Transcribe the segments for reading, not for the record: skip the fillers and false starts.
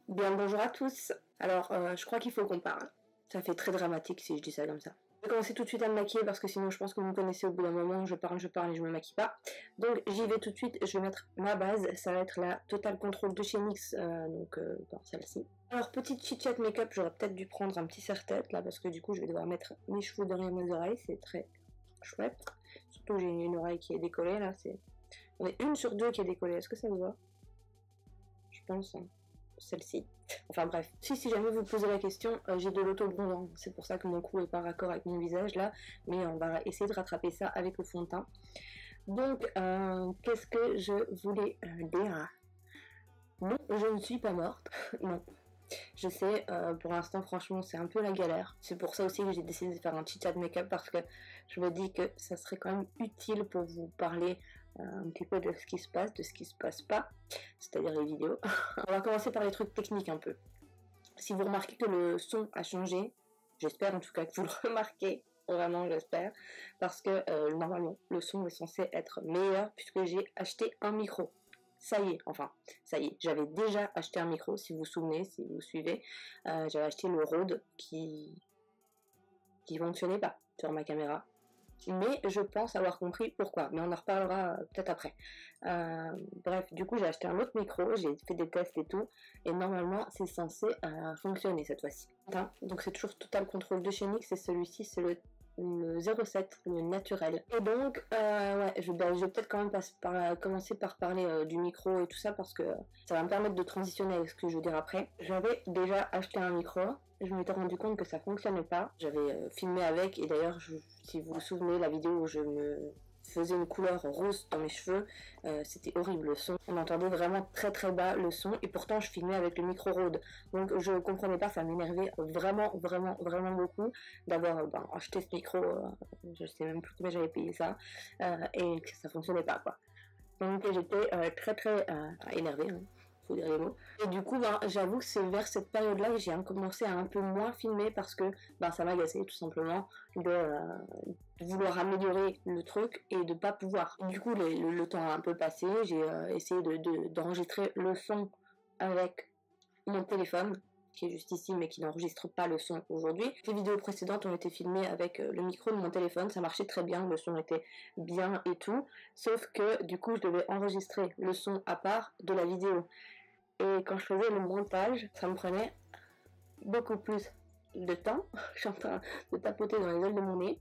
Bien, bonjour à tous. Alors, je crois qu'il faut qu'on parle. Ça fait très dramatique si je dis ça comme ça. Je vais commencer tout de suite à me maquiller parce que sinon je pense que vous me connaissez au bout d'un moment, je parle et je me maquille pas. Donc j'y vais tout de suite, je vais mettre ma base, ça va être la Total Control de chez NYX, dans celle-ci. Alors petite chit-chat make-up, j'aurais peut-être dû prendre un petit serre-tête là parce que du coup je vais devoir mettre mes cheveux derrière mes oreilles, c'est très chouette. Surtout j'ai une oreille qui est décollée là, on est une sur deux qui est décollée, est-ce que ça se voit? Je pense, hein. Celle-ci. Enfin bref, si jamais vous posez la question, j'ai de l'auto-bronzant, c'est pour ça que mon cou est pas raccord avec mon visage là, mais on va essayer de rattraper ça avec le fond de teint. Donc, qu'est-ce que je voulais dire? Non, je ne suis pas morte, non. Je sais, pour l'instant, franchement, c'est un peu la galère. C'est pour ça aussi que j'ai décidé de faire un chit-chat make-up parce que je me dis que ça serait quand même utile pour vous parler un petit peu de ce qui se passe, de ce qui se passe pas, c'est-à-dire les vidéos. On va commencer par les trucs techniques un peu. Si vous remarquez que le son a changé, j'espère en tout cas que vous le remarquez, vraiment j'espère, parce que normalement le son est censé être meilleur puisque j'ai acheté un micro. Ça y est, j'avais déjà acheté un micro, si vous vous souvenez, si vous suivez, j'avais acheté le Rode qui fonctionnait pas sur ma caméra. Mais je pense avoir compris pourquoi, mais on en reparlera peut-être après. Bref, du coup j'ai acheté un autre micro, j'ai fait des tests et tout, et normalement c'est censé fonctionner cette fois-ci. Donc c'est toujours Total Control de chez NYX, et celui-ci c'est le 07, le naturel. Et donc, ouais, je vais peut-être quand même commencer par parler du micro et tout ça, parce que ça va me permettre de transitionner avec ce que je veux dire après. J'avais déjà acheté un micro, je m'étais rendu compte que ça fonctionnait pas. J'avais filmé avec, et d'ailleurs, si vous vous souvenez, la vidéo où je me faisais une couleur rose dans mes cheveux, c'était horrible le son. On entendait vraiment très très bas le son, et pourtant je filmais avec le micro Rode. Donc je comprenais pas, ça m'énervait vraiment beaucoup d'avoir acheté ce micro, je sais même plus combien j'avais payé ça, et que ça fonctionnait pas quoi. Donc j'étais très énervée, hein, faut dire les mots. Et du coup, j'avoue que c'est vers cette période-là que j'ai commencé à un peu moins filmer parce que ça m'agaçait tout simplement de vouloir améliorer le truc et de pas pouvoir. Du coup, le temps a un peu passé, j'ai essayé d'enregistrer le son avec mon téléphone, qui est juste ici mais qui n'enregistre pas le son aujourd'hui. Les vidéos précédentes ont été filmées avec le micro de mon téléphone, ça marchait très bien, le son était bien et tout, sauf que du coup je devais enregistrer le son à part de la vidéo. Et quand je faisais le montage, ça me prenait beaucoup plus de temps. Je suis en train de tapoter dans les ailes de mon nez,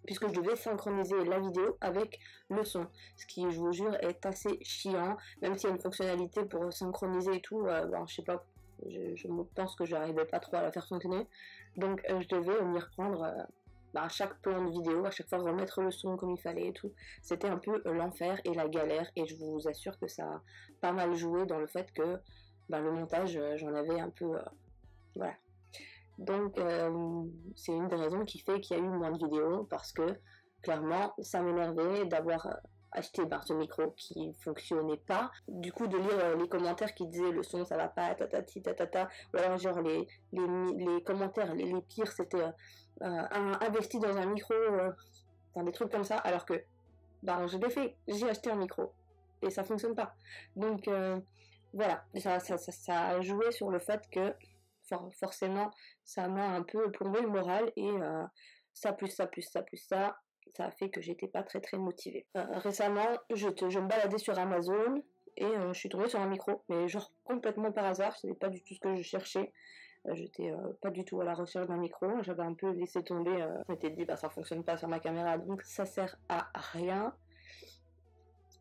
puisque je devais synchroniser la vidéo avec le son, ce qui, je vous jure, est assez chiant, même s'il y a une fonctionnalité pour synchroniser et tout, je sais pas, je pense que j'arrivais pas trop à la faire fonctionner, donc je devais m'y reprendre à chaque plan de vidéo, à chaque fois remettre le son comme il fallait et tout. C'était un peu l'enfer et la galère, et je vous assure que ça a pas mal joué dans le fait que le montage, j'en avais un peu, voilà. Donc c'est une des raisons qui fait qu'il y a eu moins de vidéos, parce que clairement ça m'énervait d'avoir acheté ce micro qui fonctionnait pas, du coup de lire les commentaires qui disaient le son ça va pas, tatati tatata, ou alors genre les commentaires les pires c'était investi dans un micro, des trucs comme ça, alors que je l'ai fait, j'ai acheté un micro et ça fonctionne pas. Donc voilà, ça a joué sur le fait que forcément ça m'a un peu plombé le moral, et ça a fait que j'étais pas très motivée. Récemment je me baladais sur Amazon et je suis tombée sur un micro, mais genre complètement par hasard, c'était pas du tout ce que je cherchais. J'étais pas du tout à la recherche d'un micro, j'avais un peu laissé tomber, je m'étais dit ça fonctionne pas sur ma caméra donc ça sert à rien.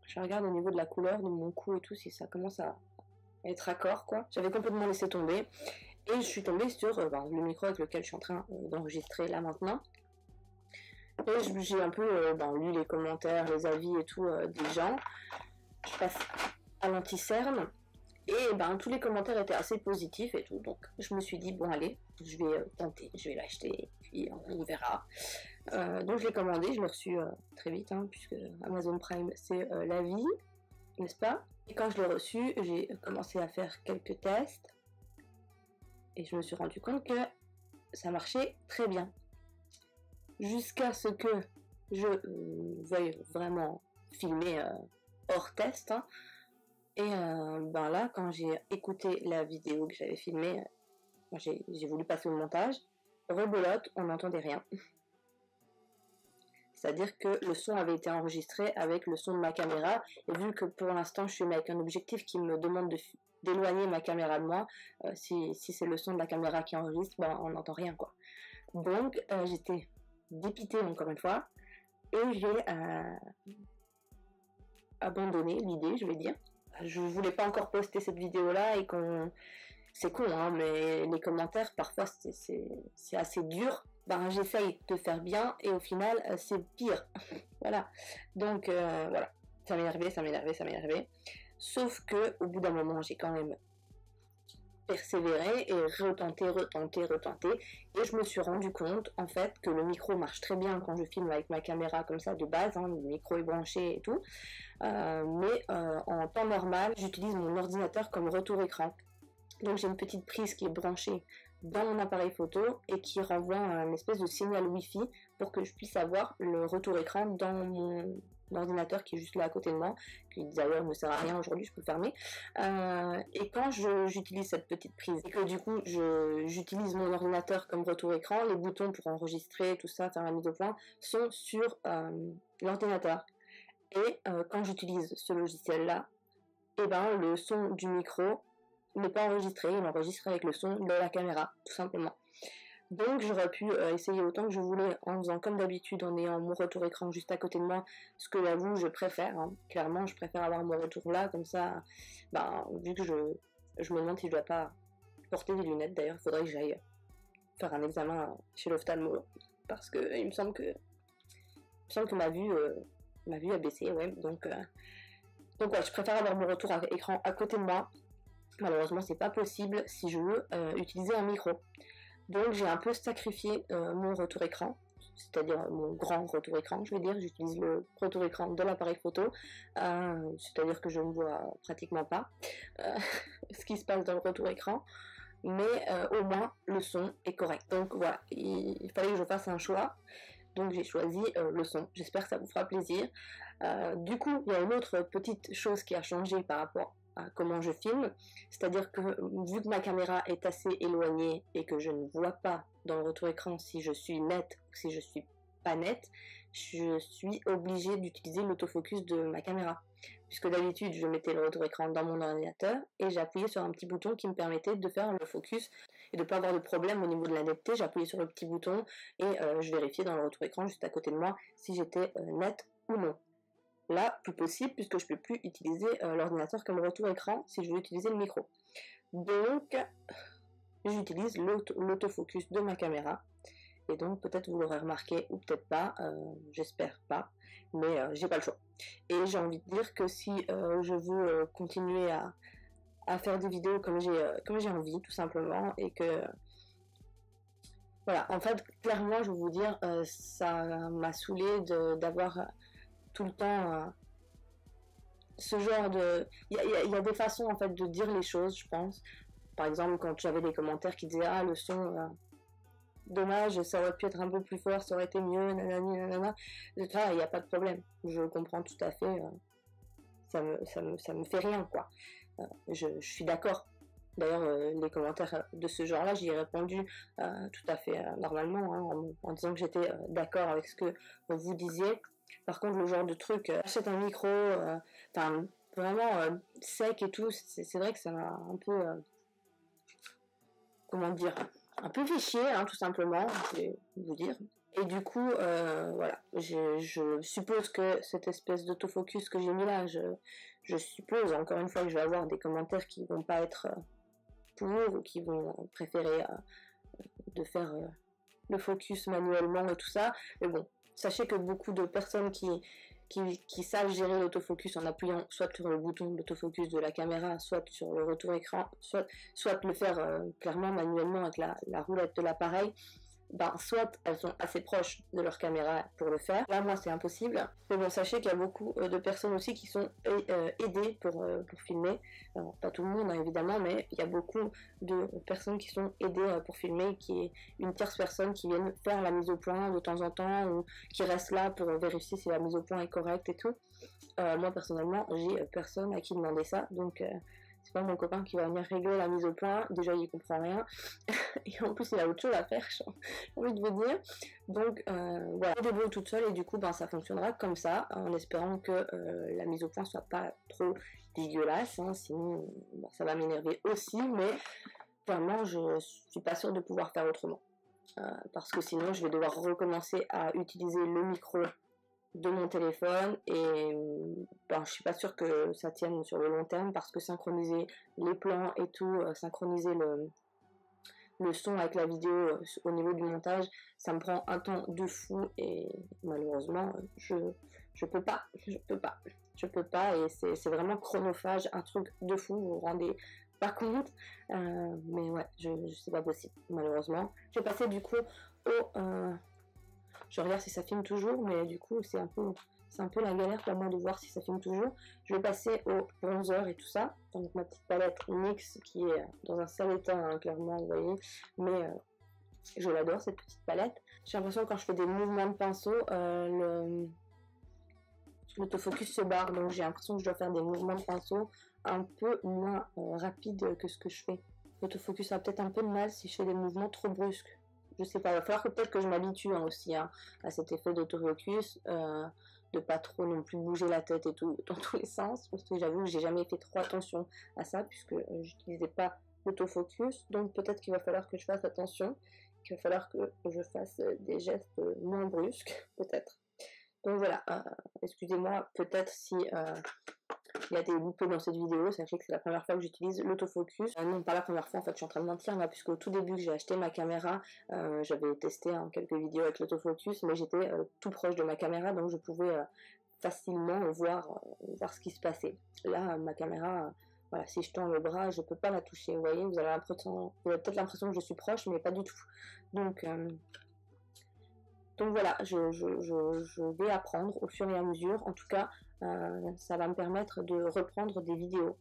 Je regarde au niveau de la couleur de mon cou et tout si ça commence à être raccord quoi. J'avais complètement laissé tomber et je suis tombée sur le micro avec lequel je suis en train d'enregistrer là maintenant. Et j'ai un peu lu les commentaires, les avis et tout des gens. Je passe à l'anti-cerne et tous les commentaires étaient assez positifs et tout, donc je me suis dit bon allez, je vais tenter, je vais l'acheter et puis on verra. Donc je l'ai commandé, je l'ai reçu très vite, puisque Amazon Prime c'est la vie, n'est-ce pas? Et quand je l'ai reçu, j'ai commencé à faire quelques tests et je me suis rendu compte que ça marchait très bien. Jusqu'à ce que je veuille vraiment filmer hors test, Et ben là, quand j'ai écouté la vidéo que j'avais filmée, j'ai voulu passer au montage. Rebelote, on n'entendait rien. C'est-à-dire que le son avait été enregistré avec le son de ma caméra, et vu que pour l'instant je suis avec un objectif qui me demande d'éloigner ma caméra de moi, si c'est le son de la caméra qui enregistre, ben on n'entend rien quoi. Donc j'étais dépitée encore une fois, et j'ai abandonné l'idée, je vais dire. Je voulais pas encore poster cette vidéo là, et c'est con hein, mais les commentaires parfois c'est assez dur. Ben, j'essaye de faire bien et au final c'est pire. Voilà. Donc voilà, ça m'énervait. Sauf que au bout d'un moment j'ai quand même persévéré et retenté. Et je me suis rendu compte en fait que le micro marche très bien quand je filme avec ma caméra comme ça de base, hein, le micro est branché et tout. Mais en temps normal, j'utilise mon ordinateur comme retour écran. Donc j'ai une petite prise qui est branchée dans mon appareil photo et qui renvoie un espèce de signal Wi-Fi pour que je puisse avoir le retour écran dans mon ordinateur qui est juste là à côté de moi, qui d'ailleurs ne sert à rien aujourd'hui, je peux le fermer. Et quand j'utilise cette petite prise et que du coup j'utilise mon ordinateur comme retour écran, les boutons pour enregistrer, tout ça, faire la mise au point, sont sur l'ordinateur. Et quand j'utilise ce logiciel-là, et ben le son du micro n'est pas enregistré, il enregistre avec le son de la caméra, tout simplement. Donc j'aurais pu essayer autant que je voulais en faisant comme d'habitude, en ayant mon retour écran juste à côté de moi, ce que j'avoue je préfère, hein. Clairement je préfère avoir mon retour là, comme ça, vu que je me demande si je dois pas porter des lunettes, d'ailleurs il faudrait que j'aille faire un examen chez l'ophtalmo, parce que il me semble que ma vue a baissé, ouais, donc ouais, je préfère avoir mon retour écran à côté de moi. Malheureusement c'est pas possible si je veux utiliser un micro. Donc j'ai un peu sacrifié mon retour écran, c'est-à-dire mon grand retour écran, je veux dire, j'utilise le retour écran de l'appareil photo, c'est-à-dire que je ne vois pratiquement pas ce qui se passe dans le retour écran, mais au moins le son est correct. Donc voilà, il fallait que je fasse un choix, donc j'ai choisi le son, j'espère que ça vous fera plaisir. Du coup, il y a une autre petite chose qui a changé par rapport à comment je filme, c'est-à-dire que vu que ma caméra est assez éloignée et que je ne vois pas dans le retour écran si je suis nette ou si je suis pas nette, je suis obligée d'utiliser l'autofocus de ma caméra, puisque d'habitude je mettais le retour écran dans mon ordinateur et j'appuyais sur un petit bouton qui me permettait de faire le focus et de ne pas avoir de problème au niveau de la netteté. J'appuyais sur le petit bouton et je vérifiais dans le retour écran juste à côté de moi si j'étais nette ou non. Là, plus possible, puisque je ne peux plus utiliser l'ordinateur comme retour écran si je veux utiliser le micro. Donc, j'utilise l'autofocus de ma caméra. Et donc, peut-être vous l'aurez remarqué, ou peut-être pas, j'espère pas, mais j'ai pas le choix. Et j'ai envie de dire que si je veux continuer à faire des vidéos comme j'ai envie, tout simplement, et que... Voilà, en fait, clairement, je vais vous dire, ça m'a saoulé d'avoir... tout le temps ce genre de... Il y a des façons en fait de dire les choses, je pense. Par exemple, quand j'avais des commentaires qui disaient « Ah, le son, dommage, ça aurait pu être un peu plus fort, ça aurait été mieux, nanani, nanana », il n'y a pas de problème. Je comprends tout à fait. Ça me fait rien, quoi. Je suis d'accord. D'ailleurs, les commentaires de ce genre-là, j'y ai répondu tout à fait normalement, hein, en disant que j'étais d'accord avec ce que vous disiez. Par contre, le genre de truc, achète un micro, vraiment sec et tout, c'est vrai que ça m'a un peu, comment dire, un peu fait chier, hein, tout simplement, je vais vous dire. Et du coup, voilà, je suppose que cette espèce d'autofocus que j'ai mis là, je suppose, encore une fois, que je vais avoir des commentaires qui vont pas être pour ou qui vont préférer de faire le focus manuellement et tout ça, mais bon. Sachez que beaucoup de personnes qui savent gérer l'autofocus en appuyant soit sur le bouton d'autofocus de la caméra, soit sur le retour écran, soit le faire clairement manuellement avec la roulette de l'appareil, ben, soit elles sont assez proches de leur caméra pour le faire. Là, moi, c'est impossible. Mais bon, sachez qu'il y a beaucoup de personnes aussi qui sont aidées pour filmer. Alors, pas tout le monde, hein, évidemment, mais il y a beaucoup de personnes qui sont aidées pour filmer, qui est une tierce personne qui vient faire la mise au point de temps en temps, ou qui reste là pour vérifier si la mise au point est correcte et tout. Moi, personnellement, j'ai personne à qui demander ça, donc... c'est pas mon copain qui va venir régler la mise au point, déjà il comprend rien, et en plus il a autre chose à faire, j'ai envie de vous dire. Donc voilà, je me débrouille toute seule et du coup ben, ça fonctionnera comme ça, en espérant que la mise au point soit pas trop dégueulasse, hein, sinon bon, ça va m'énerver aussi, mais vraiment je suis pas sûre de pouvoir faire autrement. Parce que sinon je vais devoir recommencer à utiliser le micro de mon téléphone et ben, je suis pas sûre que ça tienne sur le long terme parce que synchroniser les plans et tout, synchroniser le son avec la vidéo au niveau du montage, ça me prend un temps de fou et malheureusement je peux pas, et c'est vraiment chronophage, un truc de fou, vous vous rendez pas compte, mais ouais, c'est pas possible malheureusement. Je vais passer du coup au je regarde si ça filme toujours, mais du coup c'est un peu la galère pour moi de voir si ça filme toujours. Je vais passer au bronzer et tout ça, donc ma petite palette NYX qui est dans un sale état, hein, clairement vous voyez, mais je l'adore cette petite palette. J'ai l'impression que quand je fais des mouvements de pinceau, l'autofocus se barre, donc j'ai l'impression que je dois faire des mouvements de pinceau un peu moins rapides que ce que je fais. L'autofocus a peut-être un peu de mal si je fais des mouvements trop brusques. Je sais pas, il va falloir que peut-être que je m'habitue hein, aussi hein, à cet effet d'autofocus, de pas trop non plus bouger la tête et tout dans tous les sens, parce que j'avoue que j'ai jamais fait trop attention à ça, puisque j'utilisais pas l'autofocus, donc peut-être qu'il va falloir que je fasse attention, qu'il va falloir que je fasse des gestes moins brusques, peut-être. Donc voilà, excusez-moi peut-être si il y a des loupés dans cette vidéo, sachez que c'est la première fois que j'utilise l'autofocus. Non, pas la première fois, en fait, je suis en train de mentir, là, puisque au tout début que j'ai acheté ma caméra, j'avais testé hein, quelques vidéos avec l'autofocus, mais j'étais tout proche de ma caméra, donc je pouvais facilement voir ce qui se passait. Là, ma caméra, voilà, si je tends le bras, je peux pas la toucher, vous voyez, vous avez peut-être l'impression que je suis proche, mais pas du tout. Donc voilà, je vais apprendre au fur et à mesure. En tout cas, ça va me permettre de reprendre des vidéos.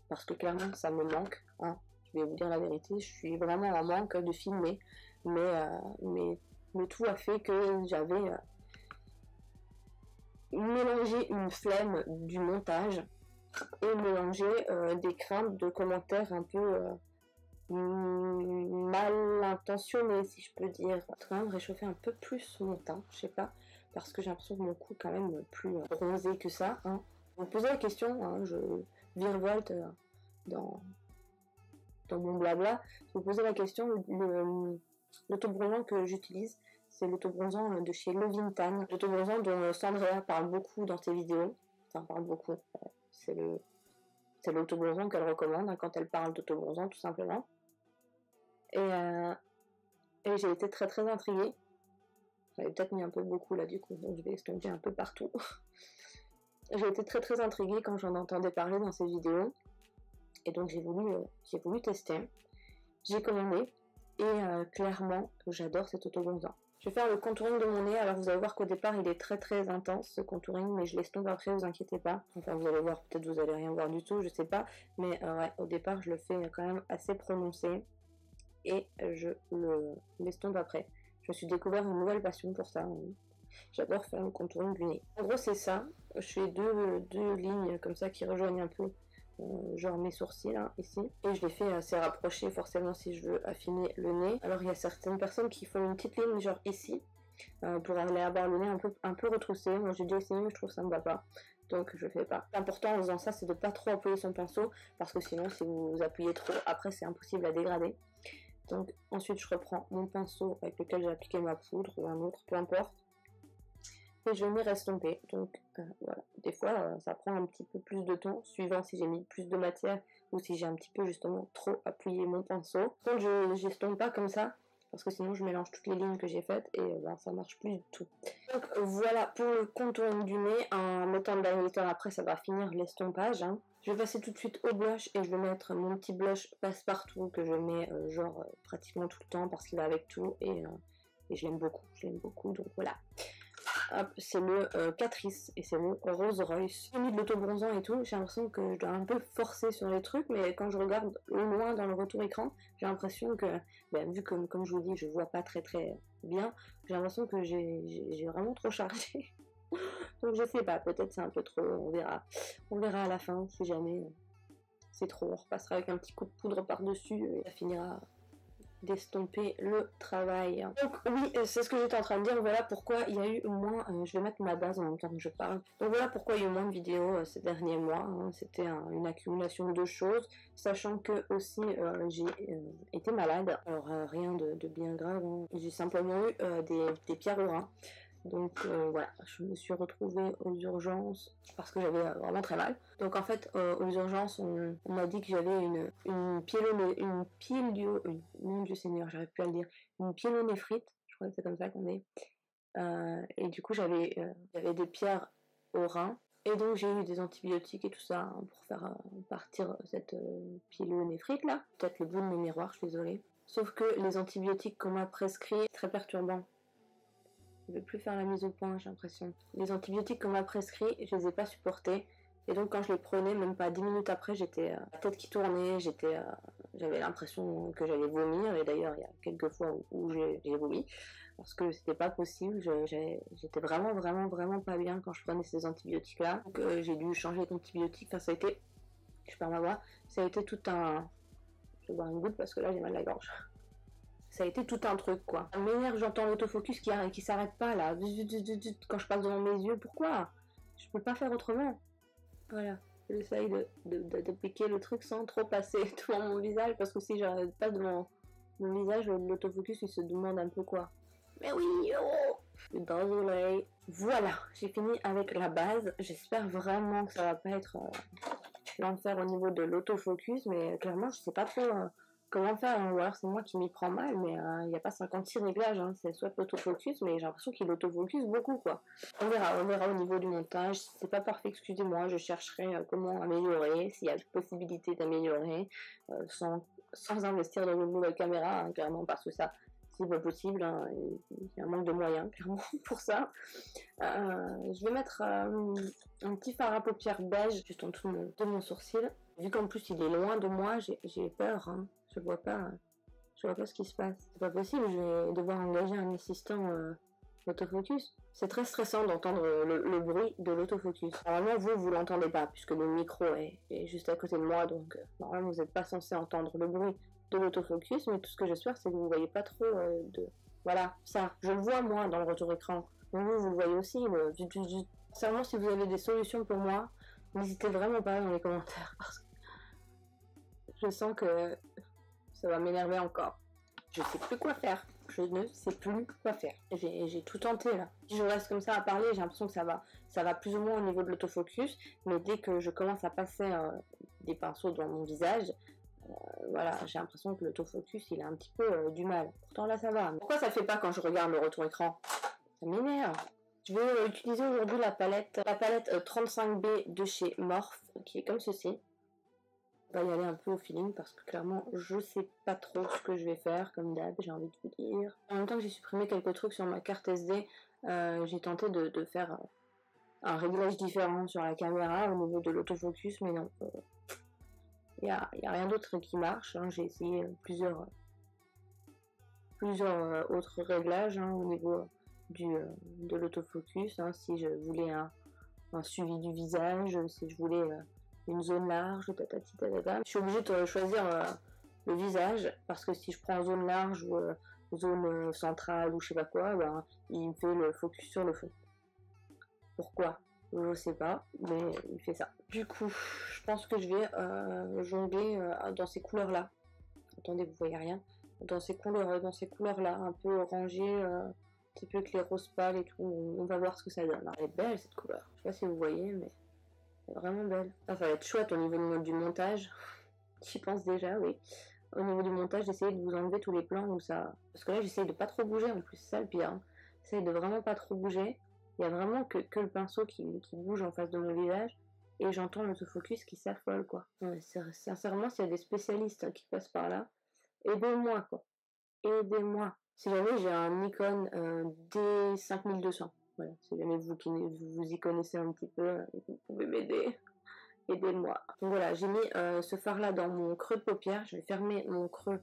Parce que clairement, ça me manque. Hein. Je vais vous dire la vérité, je suis vraiment en manque de filmer. Mais le tout a fait que j'avais mélangé une flemme du montage et mélangé des craintes de commentaires un peu... mal intentionné si je peux dire. Je vais quand même réchauffer un peu plus mon teint, je sais pas, parce que j'ai l'impression que mon cou est quand même plus bronzé que ça. Hein. Vous me posez la question, hein, je virevolte dans mon blabla, je vous posez la question, l'autobronzant que j'utilise, c'est l'autobronzant de chez Lovintan, l'autobronzant dont Sandrea parle beaucoup dans ses vidéos, enfin parle beaucoup, c'est l'autobronzant qu'elle recommande hein, quand elle parle d'autobronzant tout simplement. Et j'ai été très très intriguée. J'avais peut-être mis un peu beaucoup là du coup, donc je vais estomper un peu partout. J'ai été très très intriguée quand j'en entendais parler dans ces vidéos. Et donc j'ai voulu tester. J'ai commandé et clairement j'adore cet autobronzant. Je vais faire le contouring de mon nez, alors vous allez voir qu'au départ il est très très intense ce contouring, mais je l'estompe après, vous inquiétez pas. Enfin vous allez voir, peut-être vous allez rien voir du tout, je sais pas. Mais ouais, au départ je le fais quand même assez prononcé. Et je l'estompe après. Je me suis découvert une nouvelle passion pour ça. J'adore faire le contouring du nez. En gros c'est ça, je fais deux lignes comme ça qui rejoignent un peu genre mes sourcils hein, ici, et je les fais assez rapprochés forcément si je veux affiner le nez. Alors il y a certaines personnes qui font une petite ligne genre ici pour aller avoir le nez un peu retroussé. Moi j'ai déjà essayé mais je trouve que ça me va pas, donc je fais pas. L'important en faisant ça c'est de pas trop appuyer son pinceau, parce que sinon si vous appuyez trop après c'est impossible à dégrader. Donc ensuite je reprends mon pinceau avec lequel j'ai appliqué ma poudre ou un autre, peu importe, et je vais m'y restomper. Donc voilà, des fois ça prend un petit peu plus de temps suivant si j'ai mis plus de matière ou si j'ai un petit peu justement trop appuyé mon pinceau. Donc je n'estompe pas comme ça parce que sinon je mélange toutes les lignes que j'ai faites et ça marche plus du tout. Donc voilà pour le contour du nez. En mettant de l'highlighter après ça va finir l'estompage hein. Je vais passer tout de suite au blush et je vais mettre mon petit blush passe-partout que je mets pratiquement tout le temps parce qu'il va avec tout et et je l'aime beaucoup, donc voilà. Hop, c'est le Catrice et c'est le Rose Royce. J'ai mis de l'auto-bronzant et tout, j'ai l'impression que je dois un peu forcer sur les trucs, mais quand je regarde au loin dans le retour écran, j'ai l'impression que, vu que comme je vous dis, je vois pas très bien, j'ai l'impression que j'ai vraiment trop chargé. Donc je sais pas, peut-être c'est un peu trop, on verra. On verra à la fin, si jamais c'est trop, on repassera avec un petit coup de poudre par-dessus et ça finira d'estomper le travail. Donc oui, c'est ce que j'étais en train de dire, voilà pourquoi il y a eu moins, je vais mettre ma base en même temps que je parle, donc voilà pourquoi il y a eu moins de vidéos ces derniers mois, hein. C'était une accumulation de choses, sachant que aussi j'ai été malade, alors rien de bien grave, hein. J'ai simplement eu des pierres au rein. Donc voilà, je me suis retrouvée aux urgences parce que j'avais vraiment très mal. Donc en fait, aux urgences, on m'a dit que j'avais une mon Dieu Seigneur, j'arrive plus à le dire, une pyélonéphrite, je crois que c'est comme ça qu'on dit. Et du coup, j'avais des pierres au rein. Et donc j'ai eu des antibiotiques et tout ça hein, pour faire partir cette pyélonéphrite là. Peut-être le bout de mon miroir, je suis désolée. Sauf que les antibiotiques qu'on m'a prescrits, c'est très perturbant. Je ne vais plus faire la mise au point, j'ai l'impression. Les antibiotiques qu'on m'a prescrits, je les ai pas supportés. Et donc quand je les prenais, même pas 10 minutes après, j'étais la tête qui tournait, j'avais l'impression que j'allais vomir. Et d'ailleurs, il y a quelques fois où j'ai vomi. Parce que c'était pas possible. J'étais vraiment pas bien quand je prenais ces antibiotiques-là. Donc j'ai dû changer d'antibiotiques. Enfin, ça a été, je perds ma voix, ça a été tout un... Je vais boire une goutte parce que là j'ai mal à la gorge. Ça a été tout un truc quoi. La manière j'entends l'autofocus qui s'arrête pas là, quand je passe devant mes yeux, pourquoi? Je peux pas faire autrement. Voilà, j'essaye de piquer le truc sans trop passer devant mon visage, parce que si j'arrête pas devant mon visage, l'autofocus il se demande un peu quoi. Mais oui, oh, désolé. Voilà, j'ai fini avec la base. J'espère vraiment que ça va pas être l'enfer au niveau de l'autofocus, mais clairement je sais pas trop comment faire, hein. Ou alors c'est moi qui m'y prends mal, mais il n'y a pas 56 réglages, hein. C'est soit l'autofocus, mais j'ai l'impression qu'il autofocus beaucoup quoi. On verra au niveau du montage. Si c'est pas parfait, excusez-moi, je chercherai comment améliorer, s'il y a possibilité d'améliorer, sans investir dans une nouvelle caméra, hein, clairement, parce que ça c'est pas possible, hein. Il y a un manque de moyens clairement pour ça. Je vais mettre un petit fard à paupières beige juste en dessous de mon sourcil. Vu qu'en plus il est loin de moi, j'ai peur, hein. Je vois pas ce qui se passe. C'est pas possible, je vais devoir engager un assistant autofocus. C'est très stressant d'entendre le bruit de l'autofocus. Normalement vous l'entendez pas puisque le micro est juste à côté de moi, donc normalement vous n'êtes pas censé entendre le bruit de l'autofocus, mais tout ce que j'espère c'est que vous voyez pas trop voilà, ça, je le vois moi dans le retour écran. Donc vous le voyez aussi, sincèrement si vous avez des solutions pour moi, n'hésitez vraiment pas dans les commentaires parce que je sens que ça va m'énerver encore. Je sais plus quoi faire. Je ne sais plus quoi faire. J'ai tout tenté là. Si je reste comme ça à parler, j'ai l'impression que ça va plus ou moins au niveau de l'autofocus, mais dès que je commence à passer des pinceaux dans mon visage, voilà, j'ai l'impression que l'autofocus il a un petit peu du mal. Pourtant là ça va. Pourquoi ça le fait pas quand je regarde le retour écran? Ça m'énerve. Je vais utiliser aujourd'hui la palette 35B de chez Morphe, qui est comme ceci. On va y aller un peu au feeling parce que clairement je sais pas trop ce que je vais faire, comme d'hab, j'ai envie de vous dire. En même temps que j'ai supprimé quelques trucs sur ma carte SD, j'ai tenté de faire un réglage différent sur la caméra au niveau de l'autofocus, mais non, y a rien d'autre qui marche, hein. J'ai essayé plusieurs autres réglages hein, au niveau de l'autofocus, hein, si je voulais un suivi du visage, si je voulais une zone large, tatati tatata. Je suis obligée de choisir le visage, parce que si je prends zone large ou zone centrale ou je sais pas quoi, ben, il me fait le focus sur le fond. Pourquoi? Je sais pas, mais il fait ça. Du coup, je pense que je vais jongler dans ces couleurs-là. Attendez, vous voyez rien. Dans ces couleurs-là, un peu orangé, un petit peu avec les roses pâles et tout. On va voir ce que ça donne. Elle est belle cette couleur. Je sais pas si vous voyez, mais elle est vraiment belle. Ça va être chouette au niveau du montage. J'y pense déjà, oui. Au niveau du montage, j'essaye de vous enlever tous les plans où ça... Parce que là, j'essaye de pas trop bouger, en plus, c'est ça le pire. Hein. J'essaye de vraiment pas trop bouger. Il y a vraiment que le pinceau qui bouge en face de mon visage. Et j'entends l'autofocus qui s'affole, quoi. Ouais, sincèrement, s'il y a des spécialistes qui passent par là, aidez-moi, quoi. Aidez-moi. Si jamais j'ai un Nikon D5200, voilà, si jamais vous y connaissez un petit peu, vous pouvez m'aider, aidez-moi. Donc voilà, j'ai mis ce fard là dans mon creux de paupière, je vais fermer mon creux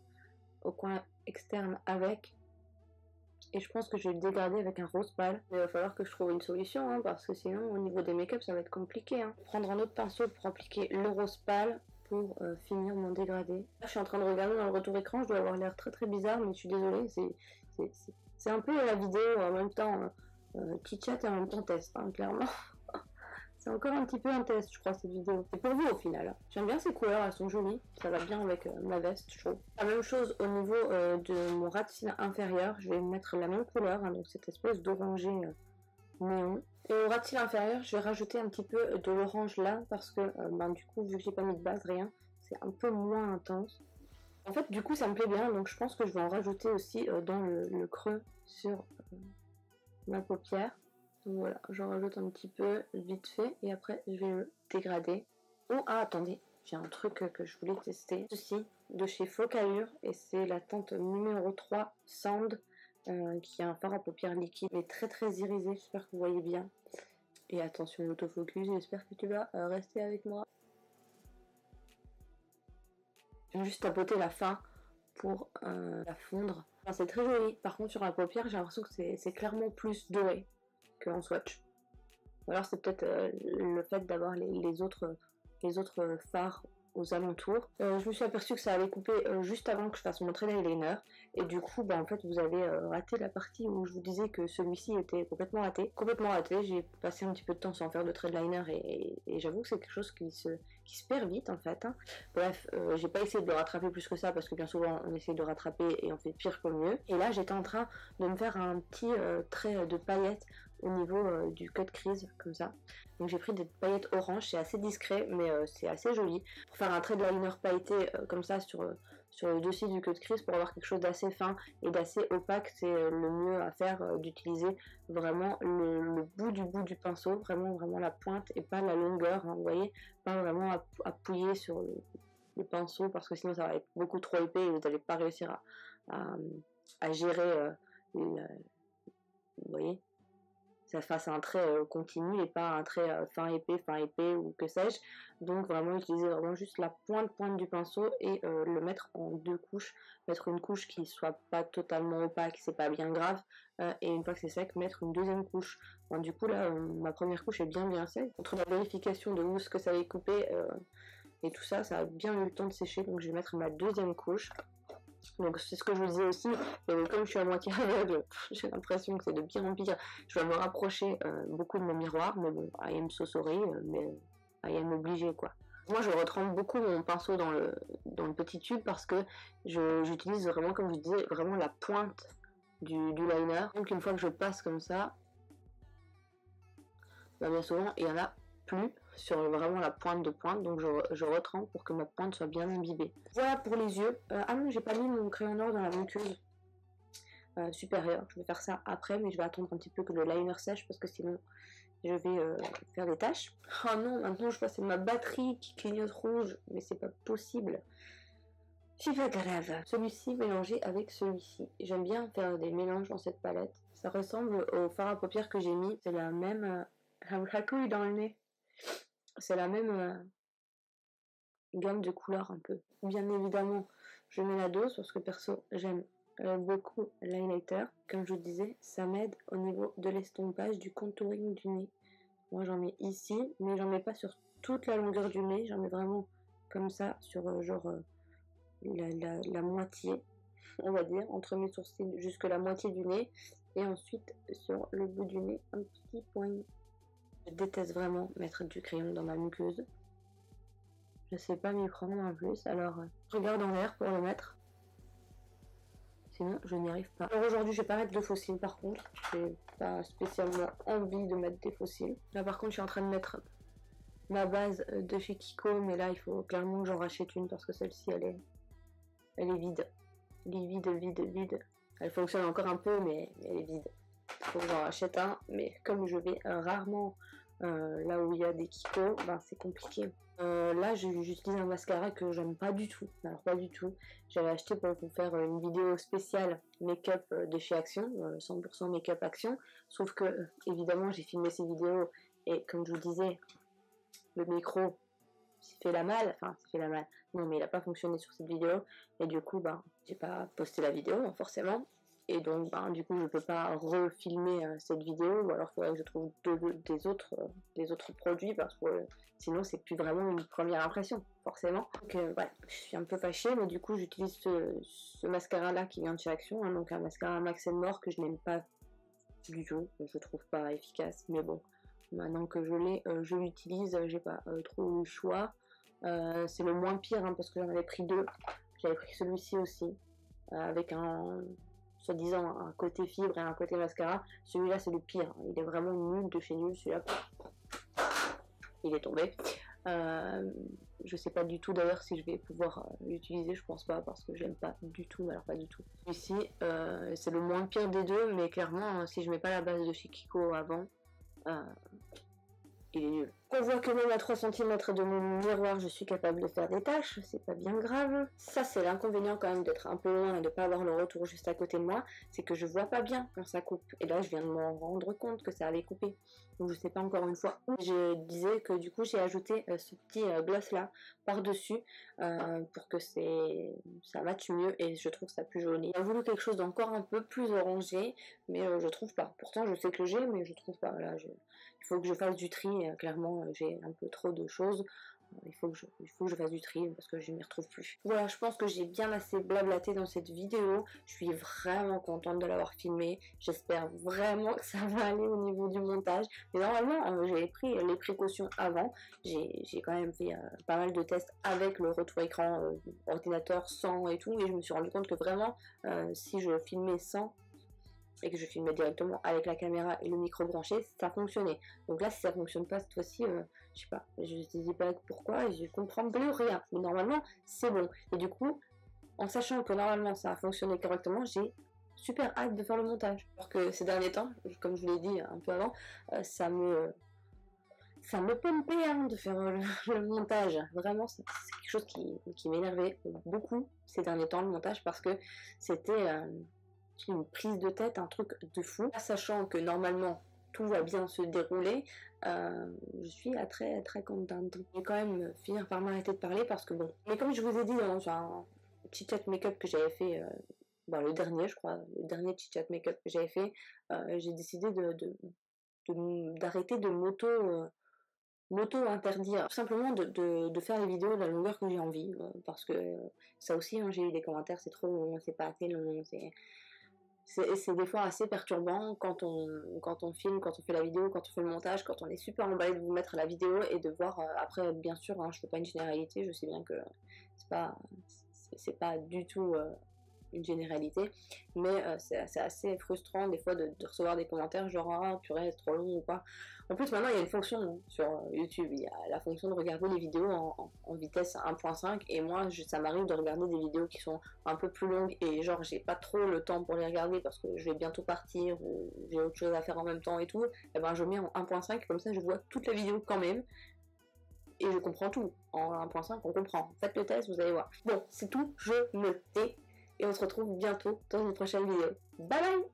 au coin externe avec, et je pense que je vais le dégrader avec un rose pâle. Il va falloir que je trouve une solution, hein, parce que sinon au niveau des make-up ça va être compliqué. Hein. Prendre un autre pinceau pour appliquer le rose pâle pour finir mon dégradé. Là, je suis en train de regarder dans le retour écran, je dois avoir l'air très très bizarre, mais je suis désolée, c'est un peu la vidéo en même temps chit-chat et en même temps test, hein, clairement. C'est encore un petit peu un test, je crois, cette vidéo. C'est pour vous au final. J'aime bien ces couleurs, elles sont jolies. Ça va bien avec ma veste, je trouve. La même chose au niveau de mon ras de cils inférieur. Je vais mettre la même couleur, hein, donc cette espèce d'orangé néon. Et au ras de cils inférieur, je vais rajouter un petit peu de l'orange là, parce que du coup, vu que j'ai pas mis de base, rien, c'est un peu moins intense. En fait, du coup, ça me plaît bien, donc je pense que je vais en rajouter aussi dans le creux sur ma paupière. Donc voilà, j'en rajoute un petit peu vite fait et après je vais le dégrader. Oh, ah attendez, j'ai un truc que je voulais tester. Ceci, de chez Focallure, et c'est la teinte numéro 3 Sand, qui a un fard à paupières liquide, mais très très irisé, j'espère que vous voyez bien. Et attention l'autofocus, j'espère que tu vas rester avec moi. Je vais juste tapoter la fin pour la fondre. Enfin, c'est très joli, par contre sur la paupière j'ai l'impression que c'est clairement plus doré en swatch. Ou alors c'est peut-être le fait d'avoir les autres fards aux alentours. Je me suis aperçue que ça allait couper juste avant que je fasse mon trait d'eyeliner, et du coup en fait vous avez raté la partie où je vous disais que celui-ci était complètement raté. J'ai passé un petit peu de temps sans faire de trait de liner et j'avoue que c'est quelque chose qui se perd vite en fait. Hein. Bref, j'ai pas essayé de le rattraper plus que ça parce que bien souvent on essaye de rattraper et on fait pire que mieux. Et là j'étais en train de me faire un petit trait de paillettes au niveau du cut crease comme ça. Donc j'ai pris des paillettes orange, c'est assez discret mais c'est assez joli. Pour faire un trait de liner pailleté comme ça sur le dessus du cut crease, pour avoir quelque chose d'assez fin et d'assez opaque, c'est le mieux à faire d'utiliser vraiment le bout du pinceau, vraiment la pointe et pas la longueur, hein, vous voyez, pas vraiment appuyer sur le pinceau parce que sinon ça va être beaucoup trop épais et vous n'allez pas réussir à gérer vous voyez, ça fasse un trait continu et pas un trait fin épais ou que sais-je. Donc vraiment utiliser vraiment juste la pointe du pinceau et le mettre en deux couches, mettre une couche qui soit pas totalement opaque, c'est pas bien grave, et une fois que c'est sec, mettre une deuxième couche. Bon, du coup là ma première couche est bien sec. Entre la vérification de où ce que ça avait coupé et tout ça, ça a bien eu le temps de sécher, donc je vais mettre ma deuxième couche. Donc c'est ce que je vous disais aussi, comme je suis à moitié aveugle, j'ai l'impression que c'est de pire en pire. Je dois me rapprocher beaucoup de mon miroir, mais bon, I am so sorry, mais I am obligée quoi. Moi je retrempe beaucoup mon pinceau dans le petit tube parce que j'utilise vraiment, comme je disais, vraiment la pointe du liner. Donc une fois que je passe comme ça, bien souvent il y en a plus sur vraiment la pointe de pointe, donc je retrempe pour que ma pointe soit bien imbibée. Voilà pour les yeux. Ah non, j'ai pas mis mon crayon noir dans la muqueuse supérieure, je vais faire ça après, mais je vais attendre un petit peu que le liner sèche parce que sinon je vais faire des taches. Oh non, maintenant je passe ma batterie qui clignote rouge, mais c'est pas possible. C'est pas grave. Celui-ci mélangé avec celui-ci. J'aime bien faire des mélanges dans cette palette. Ça ressemble au fard à paupières que j'ai mis, c'est la même... la couille dans le nez. C'est la même gamme de couleurs un peu. Bien évidemment, je mets la dose parce que perso, j'aime beaucoup l'highlighter. Comme je vous disais, ça m'aide au niveau de l'estompage, du contouring du nez. Moi, j'en mets ici, mais j'en mets pas sur toute la longueur du nez. J'en mets vraiment comme ça sur la moitié, on va dire, entre mes sourcils jusque la moitié du nez. Et ensuite, sur le bout du nez, un petit point. Je déteste vraiment mettre du crayon dans ma muqueuse. Je sais pas m'y prendre en plus, alors je regarde en l'air pour le mettre. Sinon, je n'y arrive pas. Alors aujourd'hui, je vais pas mettre de faux cils par contre. J'ai pas spécialement envie de mettre des faux cils. Là par contre, je suis en train de mettre ma base de chez Kiko, mais là, il faut clairement que j'en rachète une parce que celle-ci, elle est vide. Elle est vide. Elle fonctionne encore un peu, mais elle est vide. Il faut que j'en rachète un, mais comme je vais rarement là où il y a des Kiko, ben c'est compliqué. Là j'utilise un mascara que j'aime pas du tout, alors pas du tout. J'avais acheté pour vous faire une vidéo spéciale make-up de chez Action, 100% make-up Action, sauf que évidemment j'ai filmé ces vidéos et comme je vous disais, le micro s'est fait la malle, enfin s'est fait la malle, non mais il a pas fonctionné sur cette vidéo, et du coup j'ai pas posté la vidéo forcément, et donc du coup je peux pas refilmer cette vidéo, ou alors il faudrait que je trouve des autres produits, parce que sinon c'est plus vraiment une première impression forcément. Donc voilà, je suis un peu fâchée, mais du coup j'utilise ce mascara là qui vient de chez Action, hein, donc un mascara Max & More que je n'aime pas du tout, je trouve pas efficace, mais bon, maintenant que je l'ai, je l'utilise, j'ai pas trop le choix. C'est le moins pire, hein, parce que j'en avais pris deux. J'avais pris celui-ci aussi, avec un soi-disant un côté fibre et un côté mascara. Celui-là c'est le pire, il est vraiment nul de chez nul, celui-là. Il est tombé. Je sais pas du tout d'ailleurs si je vais pouvoir l'utiliser, je pense pas, parce que j'aime pas du tout, alors pas du tout. Ici, c'est le moins pire des deux, mais clairement, si je mets pas la base de chez Kiko avant, il est nul. On voit que même à 3 cm de mon miroir, je suis capable de faire des tâches, c'est pas bien grave. Ça, c'est l'inconvénient quand même d'être un peu loin et de pas avoir le retour juste à côté de moi, c'est que je vois pas bien quand ça coupe. Et là, je viens de m'en rendre compte que ça allait couper. Donc je sais pas encore une fois où. Je disais que du coup, j'ai ajouté ce petit gloss là par-dessus pour que ça matche mieux et je trouve ça plus joli. J'ai voulu quelque chose d'encore un peu plus orangé, mais je trouve pas. Pourtant, je sais que j'ai, mais je trouve pas. Là, il faut que je fasse du tri, clairement j'ai un peu trop de choses, il faut que je fasse du tri parce que je ne m'y retrouve plus. Voilà, je pense que j'ai bien assez blablaté dans cette vidéo, je suis vraiment contente de l'avoir filmé, j'espère vraiment que ça va aller au niveau du montage, mais normalement j'avais pris les précautions avant, j'ai quand même fait pas mal de tests avec le retour écran, ordinateur sans et tout, et je me suis rendu compte que vraiment si je filmais sans et que je filmais directement avec la caméra et le micro branché, ça fonctionnait. Donc là, si ça fonctionne pas cette fois-ci, je sais pas, je ne sais pas pourquoi, et je comprends plus rien. Mais normalement, c'est bon. Et du coup, en sachant que normalement ça a fonctionné correctement, j'ai super hâte de faire le montage. Alors que ces derniers temps, comme je vous l'ai dit un peu avant, ça me pompait de faire le montage. Vraiment, c'est quelque chose qui m'énervait beaucoup ces derniers temps, le montage, parce que c'était une prise de tête, un truc de fou. Sachant que normalement tout va bien se dérouler, je suis très très contente. Je vais quand même finir par m'arrêter de parler parce que bon. Mais comme je vous ai dit dans un petit chat make-up que j'avais fait, le dernier je crois, le dernier petit chat make-up que j'avais fait, j'ai décidé d'arrêter de m'auto-interdire, tout simplement de faire les vidéos de la longueur que j'ai envie, parce que ça aussi, j'ai eu des commentaires, c'est trop long, c'est pas assez long, c'est des fois assez perturbant quand on filme, quand on fait la vidéo, quand on fait le montage, quand on est super emballé de vous mettre la vidéo et de voir après, bien sûr, je fais pas une généralité, je sais bien que c'est pas du tout une généralité, mais c'est assez frustrant des fois de recevoir des commentaires genre ah purée c'est trop long ou quoi. En plus maintenant il y a une fonction sur YouTube, il y a la fonction de regarder les vidéos en vitesse 1.5 et moi ça m'arrive de regarder des vidéos qui sont un peu plus longues et genre j'ai pas trop le temps pour les regarder parce que je vais bientôt partir ou j'ai autre chose à faire en même temps et tout, et ben je mets en 1.5 comme ça je vois toute la vidéo quand même. Et je comprends tout. En 1.5, on comprend. Faites le test, vous allez voir. Bon, c'est tout. Je me tais. Et on se retrouve bientôt dans une prochaine vidéo. Bye bye!